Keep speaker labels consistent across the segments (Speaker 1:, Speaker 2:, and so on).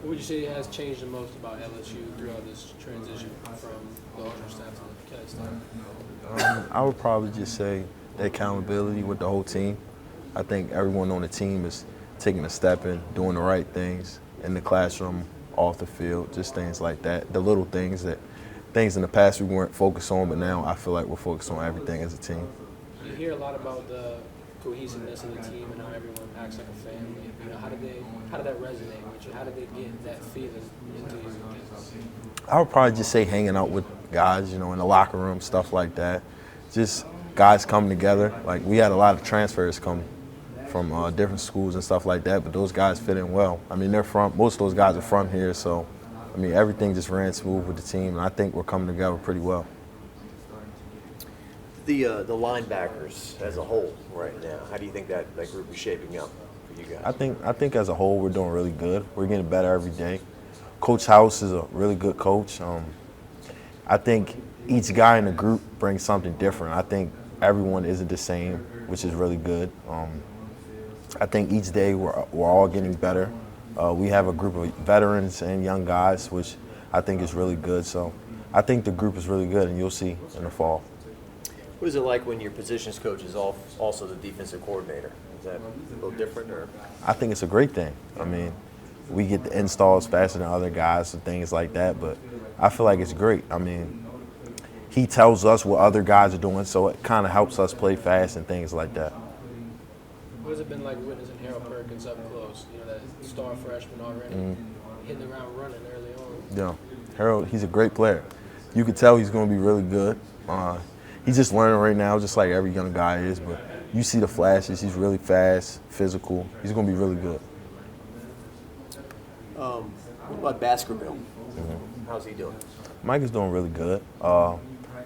Speaker 1: What would you say has changed the most about LSU throughout this transition from the older staff to the cadet staff?
Speaker 2: I would probably just say the accountability with the whole team. I think everyone on the team is taking a step in, doing the right things in the classroom, off the field, just things like that. The little things things in the past we weren't focused on, but now I feel like we're focused on everything as a team.
Speaker 1: You hear a lot about the cohesiveness of the team and how everyone acts like a family. You know, how did that resonate with you? How did they get that feeling into you?
Speaker 2: I would probably just say hanging out with guys, in the locker room, stuff like that. Just guys coming together. Like, we had a lot of transfers come from different schools and stuff like that, but those guys fit in well. I mean, most of those guys are from here, so, I mean, everything just ran smooth with the team, and I think we're coming together pretty well.
Speaker 3: The linebackers as a whole right now, how do you think that group is shaping up for you guys?
Speaker 2: I think as a whole we're doing really good. We're getting better every day. Coach House is a really good coach. I think each guy in the group brings something different. I think everyone isn't the same, which is really good. I think each day we're all getting better. We have a group of veterans and young guys, which I think is really good. So I think the group is really good, and you'll see in the fall.
Speaker 3: What is it like when your positions coach is also the defensive coordinator? Is that a little different, or?
Speaker 2: I think it's a great thing. I mean, we get the installs faster than other guys and things like that, but I feel like it's great. I mean, he tells us what other guys are doing, so it kind of helps us play fast and things like that.
Speaker 1: What has it been like witnessing Harold Perkins up close? You know, that star freshman already hitting the ground running early on.
Speaker 2: Yeah, Harold, he's a great player. You can tell he's going to be really good. He's just learning right now, just like every young guy is, but you see the flashes. He's really fast, physical. He's going to be really good.
Speaker 3: What about Baskerville? How's he doing?
Speaker 2: Mike is doing really good.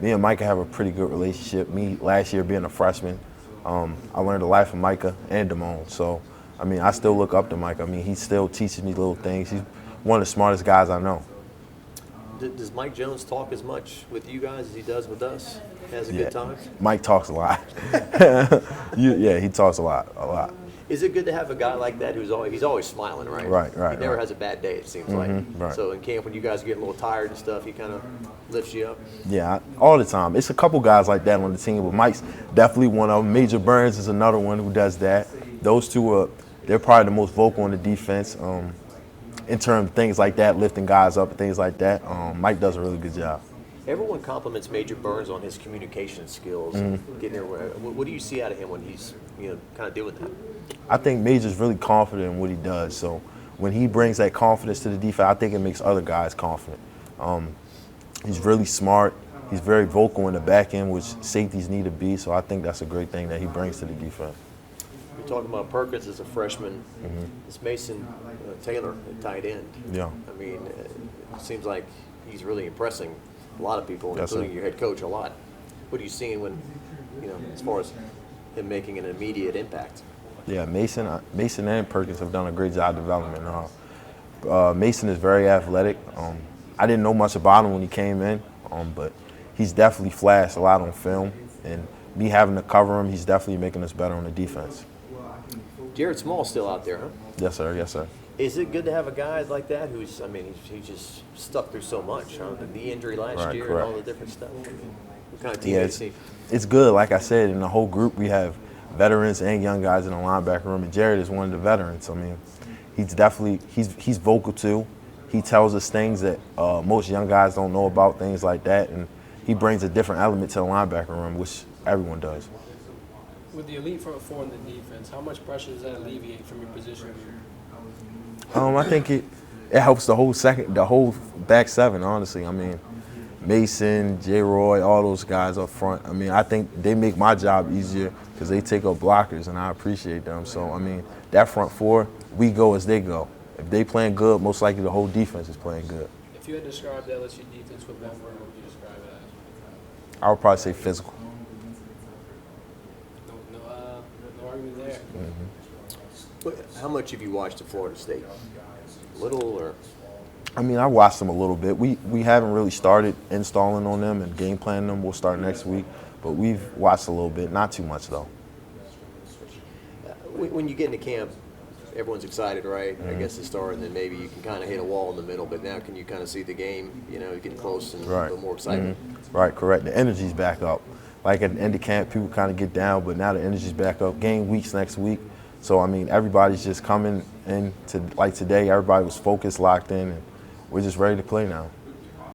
Speaker 2: Me and Micah have a pretty good relationship. Me, last year being a freshman, I learned a lot from Micah and Damone. So, I mean, I still look up to Micah. I mean, he still teaches me little things. He's one of the smartest guys I know.
Speaker 3: Does Mike Jones talk as much with you guys as he does with us? Has a good time?
Speaker 2: Mike talks a lot. Yeah, he talks a lot.
Speaker 3: Is it good to have a guy like that he's always smiling, right?
Speaker 2: Right.
Speaker 3: He never has a bad day, it seems like.
Speaker 2: Right.
Speaker 3: So in camp, when you guys get a little tired and stuff, he kind of lifts you up?
Speaker 2: Yeah, all the time. It's a couple guys like that on the team, but Mike's definitely one of them. Major Burns is another one who does that. Those two they're probably the most vocal on the defense. In terms of things like that, lifting guys up and things like that, Mike does a really good job.
Speaker 3: Everyone compliments Major Burns on his communication skills. Getting there. What do you see out of him when he's kind of doing that?
Speaker 2: I think Major's really confident in what he does. So when he brings that confidence to the defense, I think it makes other guys confident. He's really smart. He's very vocal in the back end, which safeties need to be. So I think that's a great thing that he brings to the defense.
Speaker 3: You're talking about Perkins as a freshman. It's Mason Taylor at tight end.
Speaker 2: Yeah.
Speaker 3: I mean, it seems like he's really impressing a lot of people,
Speaker 2: Yes,
Speaker 3: including
Speaker 2: sir.
Speaker 3: your head coach, a lot. What are you seeing when, as far as him making an immediate impact?
Speaker 2: Yeah, Mason and Perkins have done a great job developing. Mason is very athletic. I didn't know much about him when he came in, but he's definitely flashed a lot on film. And me having to cover him, he's definitely making us better on the defense.
Speaker 3: Jared Small's still out there, huh?
Speaker 2: Yes, sir. Yes, sir.
Speaker 3: Is it good to have a guy like that who's, he's just stuck through so much, huh? The knee injury last year
Speaker 2: correct.
Speaker 3: and all the different stuff. What kind of team
Speaker 2: Yeah,
Speaker 3: is he?
Speaker 2: it's good. Like I said, in the whole group, we have veterans and young guys in the linebacker room, and Jared is one of the veterans. I mean, he's definitely he's vocal too. He tells us things that most young guys don't know about, things like that, and he brings a different element to the linebacker room, which everyone does.
Speaker 1: With the elite front four in the defense, how much pressure does that alleviate from your position group?
Speaker 2: I think it helps the whole back seven, honestly. I mean, Mason, J. Roy, all those guys up front. I mean, I think they make my job easier because they take up blockers, and I appreciate them. So, I mean, that front four, we go as they go. If they playing good, most likely the whole defense is playing good.
Speaker 1: If you had described the LSU defense with one word, what would you describe it as?
Speaker 2: I would probably say physical.
Speaker 1: No argument there.
Speaker 3: How much have you watched at Florida State? Little or?
Speaker 2: I mean, I watched them a little bit. We haven't really started installing on them and game planning them. We'll start next week. But we've watched a little bit, not too much though.
Speaker 3: When you get into camp, everyone's excited, right? I guess to start, and then maybe you can kind of hit a wall in the middle. But now, can you kind of see the game? Getting close and a little more excitement.
Speaker 2: Right, correct. The energy's back up. Like at the end of camp, people kind of get down, but now the energy's back up. Game weeks next week. So, I mean, everybody's just coming in to, like today, everybody was focused, locked in, and we're just ready to play now.